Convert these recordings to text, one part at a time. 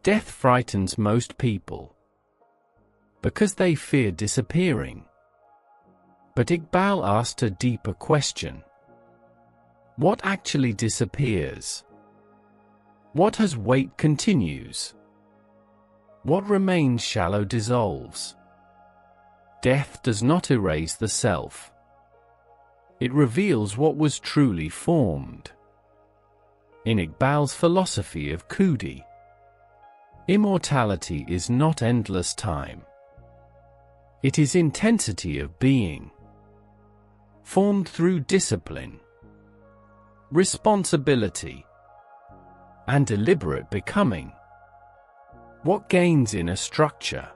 Death frightens most people because they fear disappearing. But Iqbal asked a deeper question. What actually disappears? What has weight continues? What remains shallow dissolves? Death does not erase the self. It reveals what was truly formed. In Iqbal's philosophy of Khudi, immortality is not endless time. It is intensity of being, formed through discipline, responsibility, and deliberate becoming. What gains in a structure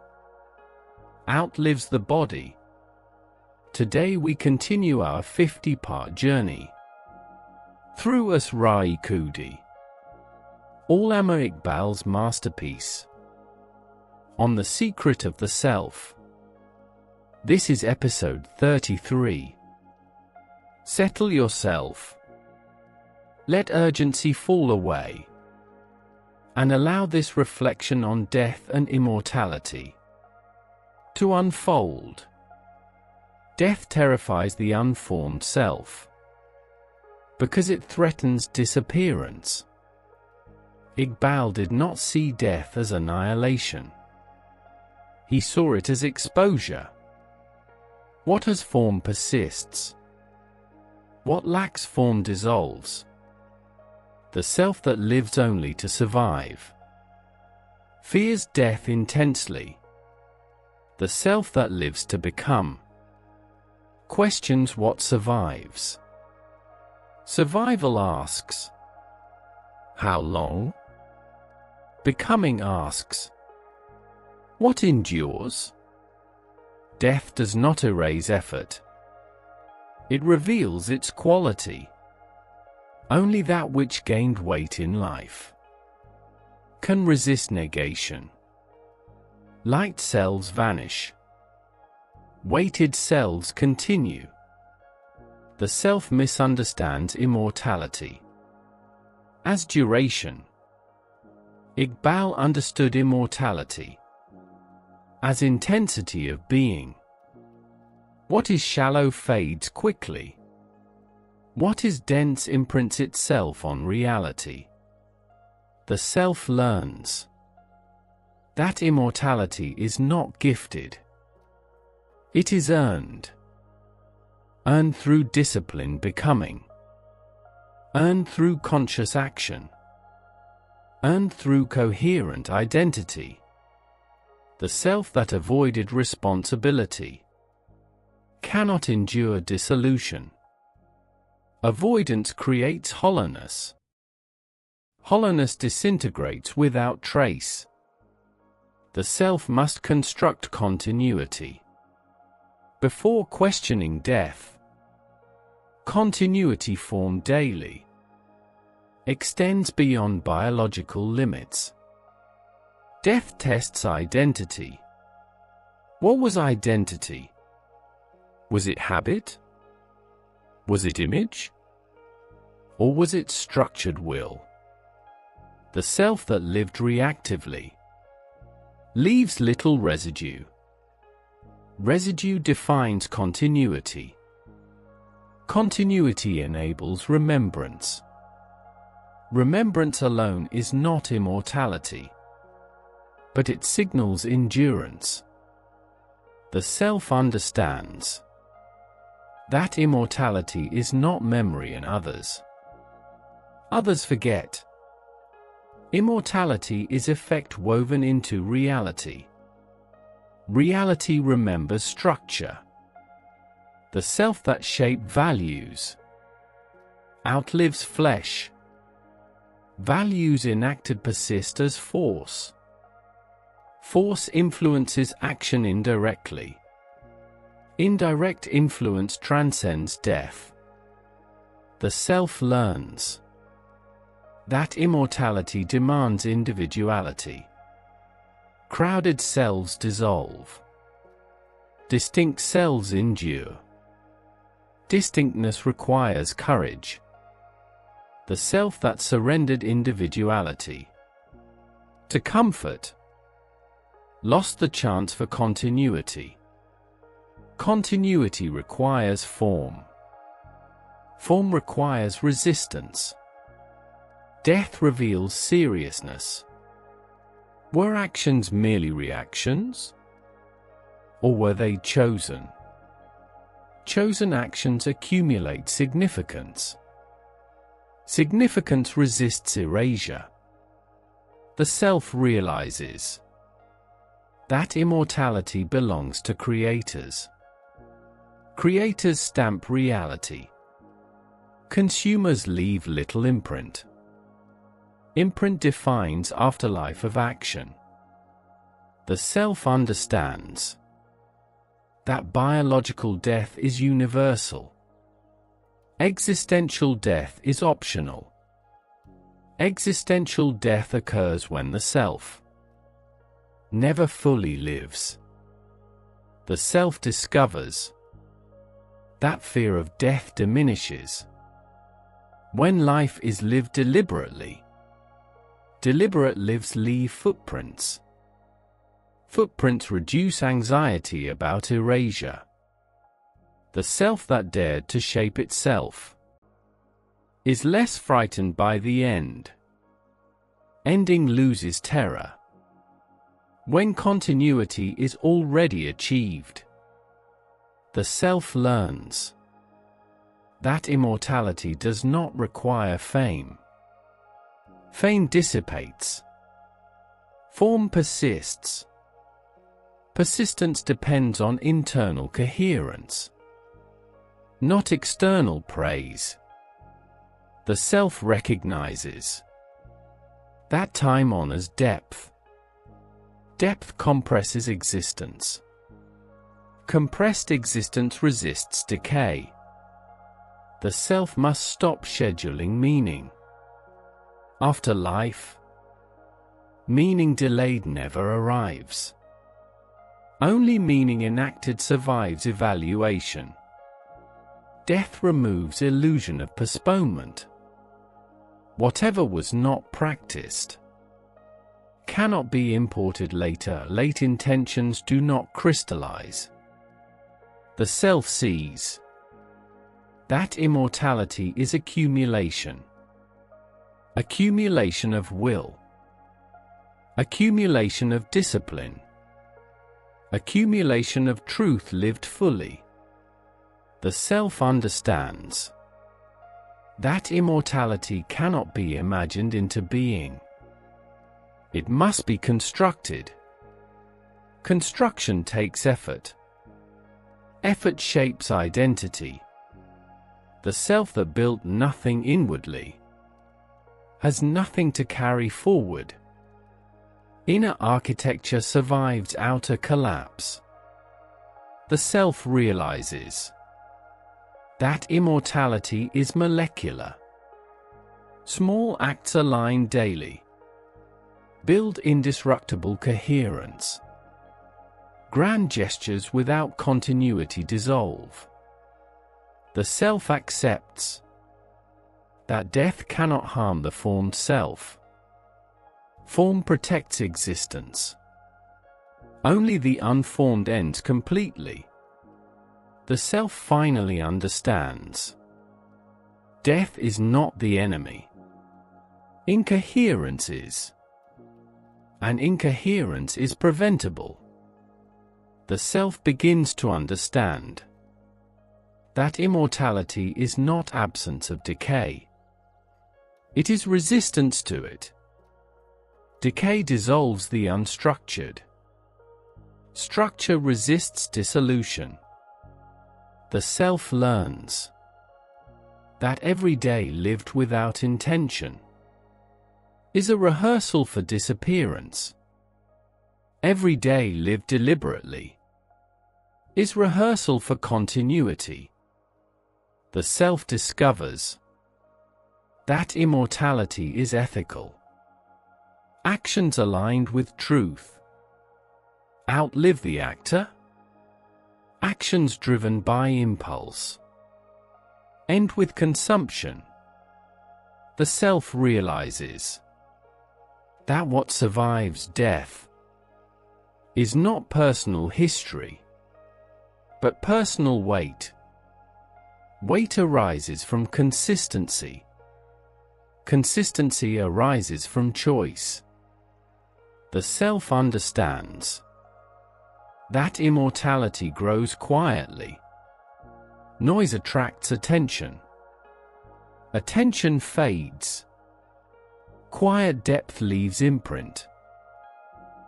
outlives the body. Today we continue our 50-part journey through Khudi, Allama Iqbal's masterpiece, on the secret of the self. This is episode 33. Settle yourself. Let urgency fall away, and allow this reflection on death and immortality to unfold. Death terrifies the unformed self because it threatens disappearance. Iqbal did not see death as annihilation. He saw it as exposure. What has form persists. What lacks form dissolves. The self that lives only to survive fears death intensely. The self that lives to become questions what survives. Survival asks, how long? Becoming asks, what endures? Death does not erase effort. It reveals its quality. Only that which gained weight in life can resist negation. Light cells vanish. Weighted cells continue. The self misunderstands immortality as duration. Iqbal understood immortality as intensity of being. What is shallow fades quickly. What is dense imprints itself on reality. The self learns that immortality is not gifted. It is earned. Earned through discipline becoming. Earned through conscious action. Earned through coherent identity. The self that avoided responsibility cannot endure dissolution. Avoidance creates hollowness. Hollowness disintegrates without trace. The self must construct continuity before questioning death. Continuity formed daily extends beyond biological limits. Death tests identity. What was identity? Was it habit? Was it image? Or was it structured will? The self that lived reactively leaves little residue. Residue defines continuity. Continuity enables remembrance. Remembrance alone is not immortality, but it signals endurance. The self understands that immortality is not memory in others. Others forget. Immortality is effect woven into reality. Reality remembers structure. The self that shaped values outlives flesh. Values enacted persist as force. Force influences action indirectly. Indirect influence transcends death. The self learns that immortality demands individuality. Crowded cells dissolve. Distinct cells endure. Distinctness requires courage. The self that surrendered individuality to comfort. Lost the chance for continuity. Continuity requires form. Form requires resistance. Death reveals seriousness. Were actions merely reactions? Or were they chosen? Chosen actions accumulate significance. Significance resists erasure. The self realizes that immortality belongs to creators. Creators stamp reality. Consumers leave little imprint. Imprint defines afterlife of action. The self understands that biological death is universal. Existential death is optional. Existential death occurs when the self never fully lives. The self discovers that fear of death diminishes when life is lived deliberately. Deliberate lives leave footprints. Footprints reduce anxiety about erasure. The self that dared to shape itself is less frightened by the end. Ending loses terror when continuity is already achieved. The self learns that immortality does not require fame. Fame dissipates. Form persists. Persistence depends on internal coherence, not external praise. The self recognizes that time honors depth. Depth compresses existence. Compressed existence resists decay. The self must stop scheduling meaning. After life, meaning delayed never arrives. Only meaning enacted survives evaluation. Death removes illusion of postponement. Whatever was not practiced cannot be imported later. Late intentions do not crystallize. The self sees that immortality is accumulation. Accumulation of will. Accumulation of discipline. Accumulation of truth lived fully. The self understands that immortality cannot be imagined into being. It must be constructed. Construction takes effort. Effort shapes identity. The self that built nothing inwardly has nothing to carry forward. Inner architecture survives outer collapse. The self realizes that immortality is molecular. Small acts aligned daily build indestructible coherence. Grand gestures without continuity dissolve. The self accepts that death cannot harm the formed self. Form protects existence. Only the unformed ends completely. The self finally understands death is not the enemy. Incoherence is. And incoherence is preventable. The self begins to understand that immortality is not absence of decay. It is resistance to it. Decay dissolves the unstructured. Structure resists dissolution. The self learns that every day lived without intention is a rehearsal for disappearance. Every day lived deliberately is rehearsal for continuity. The self discovers that immortality is ethical. Actions aligned with truth outlive the actor. Actions driven by impulse end with consumption. The self realizes that what survives death is not personal history, but personal weight. Weight arises from consistency. Consistency arises from choice. The self understands that immortality grows quietly. Noise attracts attention. Attention fades. Quiet depth leaves imprint.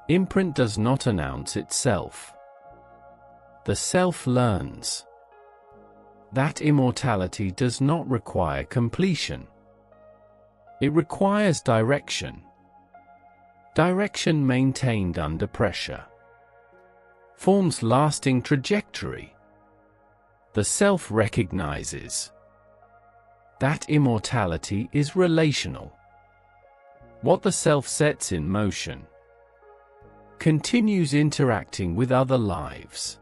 Imprint does not announce itself. The self learns that immortality does not require completion. It requires direction. Direction maintained under pressure forms lasting trajectory. The self recognizes that immortality is relational. What the self sets in motion continues interacting with other lives.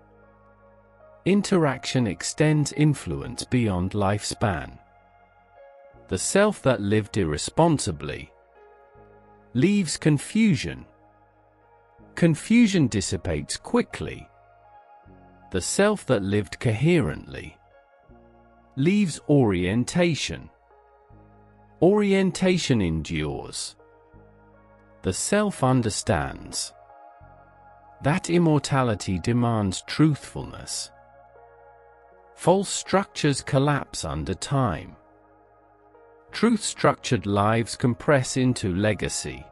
Interaction extends influence beyond lifespan. The self that lived irresponsibly leaves confusion. Confusion dissipates quickly. The self that lived coherently leaves orientation. Orientation endures. The self understands that immortality demands truthfulness. False structures collapse under time. Truth-structured lives compress into legacy.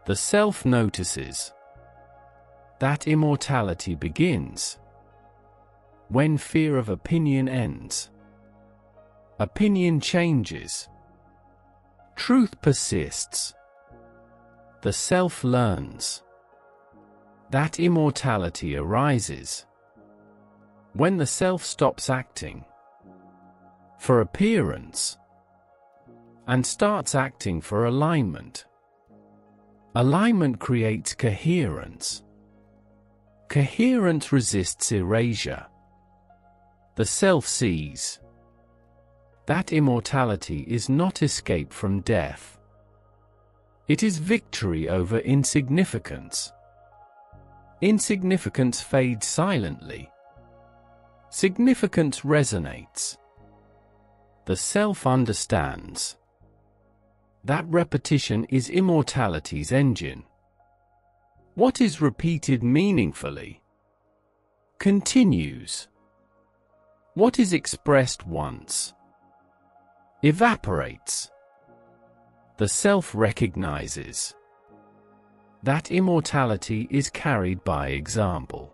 The self notices that immortality begins when fear of opinion ends. Opinion changes. Truth persists. The self learns that immortality arises when the self stops acting for appearance and starts acting for alignment. Alignment creates coherence. Coherence resists erasure. The self sees that immortality is not escape from death. It is victory over insignificance. Insignificance fades silently. Significance resonates. The self understands that repetition is immortality's engine. What is repeated meaningfully continues. What is expressed once evaporates. The self recognizes that immortality is carried by example.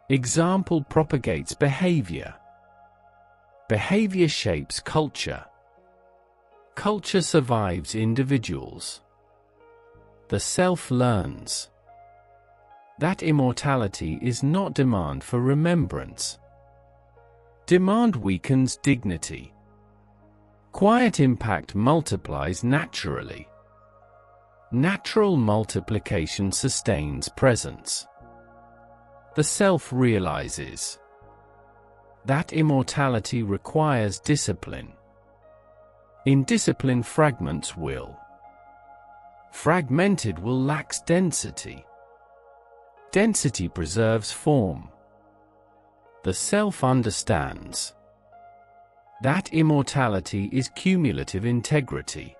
Example propagates behavior. Behavior shapes culture. Culture survives individuals. The self learns that immortality is not demand for remembrance. Demand weakens dignity. Quiet impact multiplies naturally. Natural multiplication sustains presence. The self realizes that immortality requires discipline. Indiscipline fragments will. Fragmented will lacks density. Density preserves form. The self understands that immortality is cumulative integrity.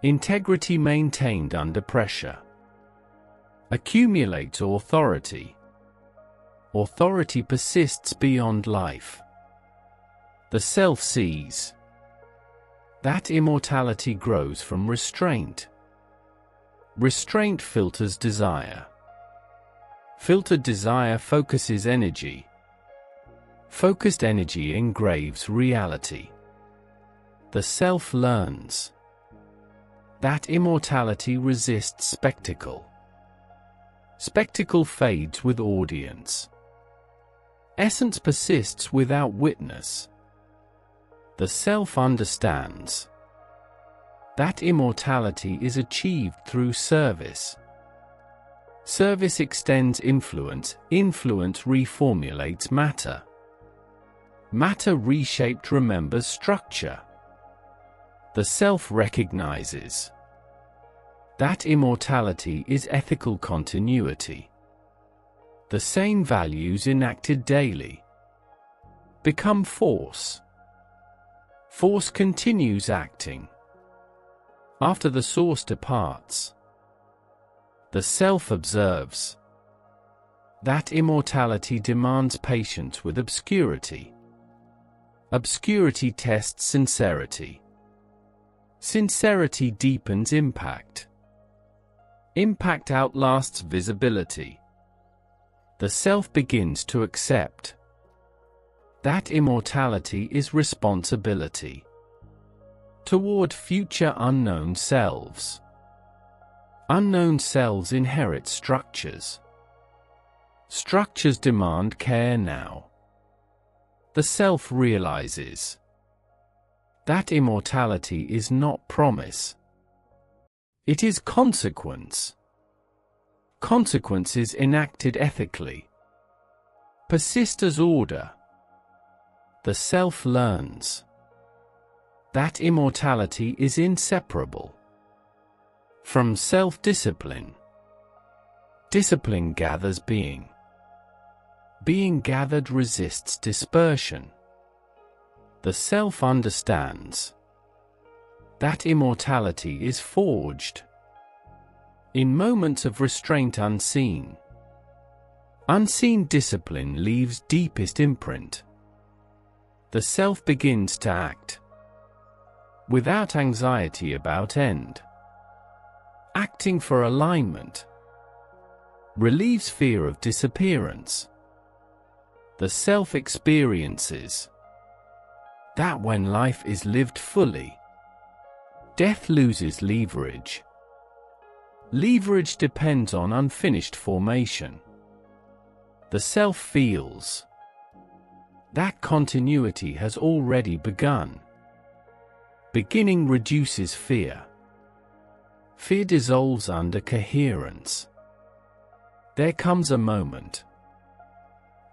Integrity maintained under pressure accumulates authority. Authority persists beyond life. The self sees that immortality grows from restraint. Restraint filters desire. Filtered desire focuses energy. Focused energy engraves reality. The self learns that immortality resists spectacle. Spectacle fades with audience. Essence persists without witness. The self understands that immortality is achieved through service. Service extends influence. Influence reformulates matter. Matter reshaped remembers structure. The self recognizes That immortality is ethical continuity. The same values enacted daily become force. Force continues acting after the source departs. The self observes. That immortality demands patience with obscurity. Obscurity tests sincerity. Sincerity deepens impact. Impact outlasts visibility. The self begins to accept. That immortality is responsibility toward future unknown selves. Unknown selves inherit structures. Structures demand care now. The self realizes. That immortality is not promise. It is consequence. Consequences enacted ethically persist as order. The self learns. That immortality is inseparable from self-discipline. Discipline gathers being. Being gathered resists dispersion. The self understands. That immortality is forged in moments of restraint unseen. Unseen discipline leaves deepest imprint. The self begins to act without anxiety about end. Acting for alignment relieves fear of disappearance. The self experiences that when life is lived fully, death loses leverage. Leverage depends on unfinished formation. The self feels that continuity has already begun. Beginning reduces fear. Fear dissolves under coherence. There comes a moment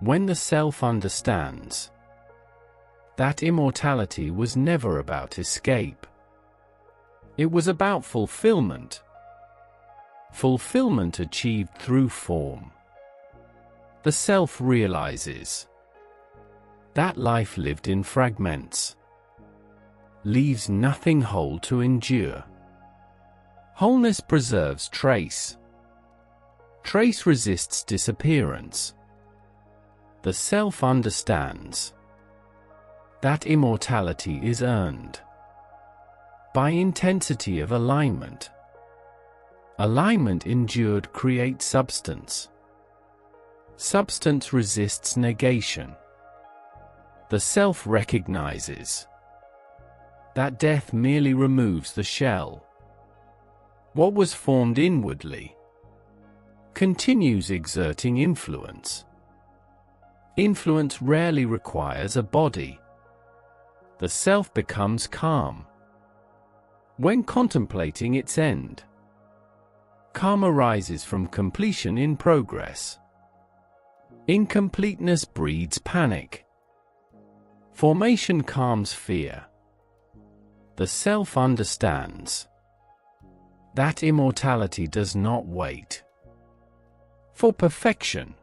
when the self understands that immortality was never about escape. It was about fulfillment. Fulfillment achieved through form. The self realizes that life lived in fragments leaves nothing whole to endure. Wholeness preserves trace. Trace resists disappearance. The self understands that immortality is earned by intensity of alignment. Alignment endured creates substance. Substance resists negation. The self recognizes that death merely removes the shell. What was formed inwardly continues exerting influence. Influence rarely requires a body. The self becomes calm when contemplating its end. Calm arises from completion in progress. Incompleteness breeds panic. Formation calms fear. The self understands that immortality does not wait for perfection.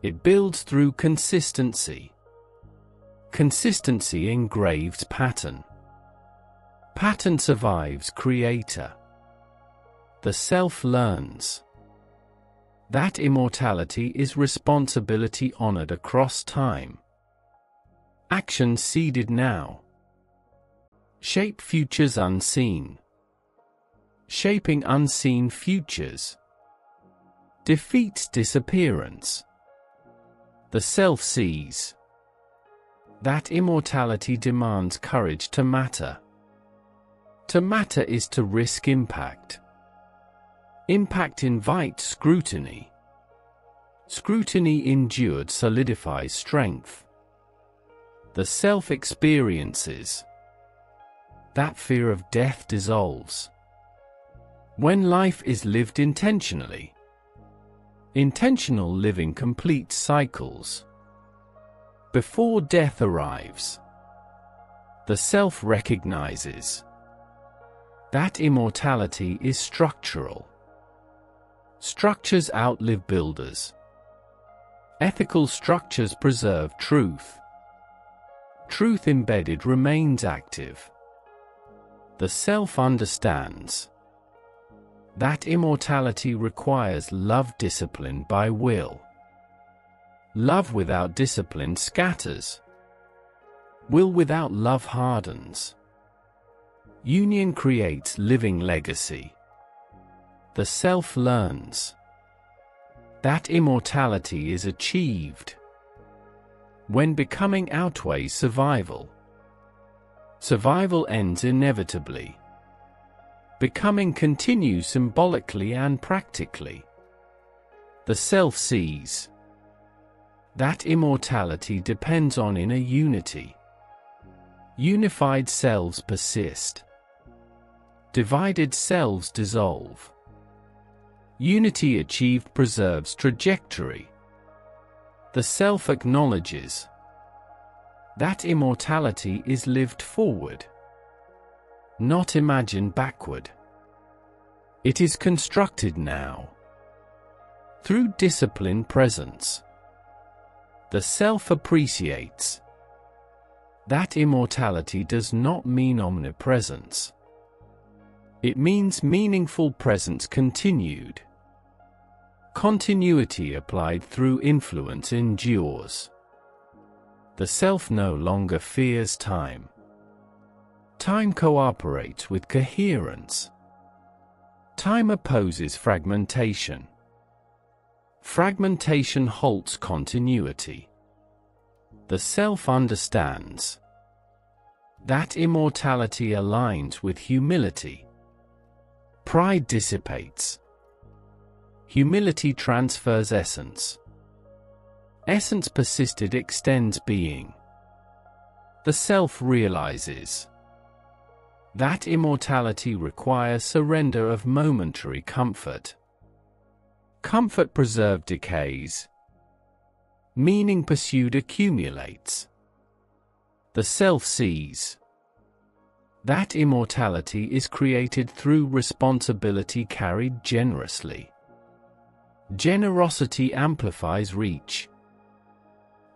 It builds through consistency. Consistency engraves pattern. Pattern survives creator. The self learns that immortality is responsibility honored across time. Action seeded now shape futures unseen. Shaping unseen futures defeats disappearance. The self sees that immortality demands courage to matter. To matter is to risk impact. Impact invites scrutiny. Scrutiny endured solidifies strength. The self experiences that fear of death dissolves when life is lived intentionally. Intentional living completes cycles. Before death arrives, the self recognizes That immortality is structural. Structures outlive builders. Ethical structures preserve truth. Truth embedded remains active. The self understands. That immortality requires love disciplined by will. Love without discipline scatters. Will without love hardens. Union creates living legacy. The self learns. That immortality is achieved when becoming outweighs survival. Survival ends inevitably. Becoming continues symbolically and practically. The self sees. That immortality depends on inner unity. Unified selves persist. Divided selves dissolve. Unity achieved preserves trajectory. The self acknowledges. That immortality is lived forward, not imagined backward. It is constructed now. Through disciplined presence. The self appreciates. That immortality does not mean omnipresence. It means meaningful presence continued. Continuity applied through influence endures. The self no longer fears time. Time cooperates with coherence. Time opposes fragmentation. Fragmentation halts continuity. The self understands. That immortality aligns with humility. Pride dissipates. Humility transfers essence. Essence persisted extends being. The self realizes. That immortality requires surrender of momentary comfort. Comfort preserved decays. Meaning pursued accumulates. The self sees. That immortality is created through responsibility carried generously. Generosity amplifies reach.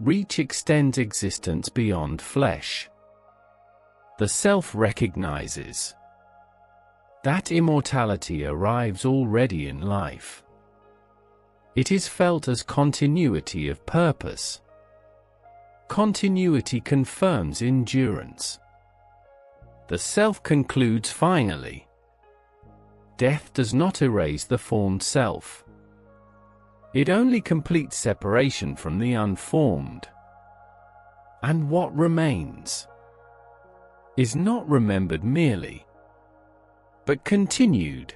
Reach extends existence beyond flesh. The self recognizes. That immortality arrives already in life. It is felt as continuity of purpose. Continuity confirms endurance. The self concludes finally. Death does not erase the formed self. It only completes separation from the unformed. And what remains is not remembered merely, but continued.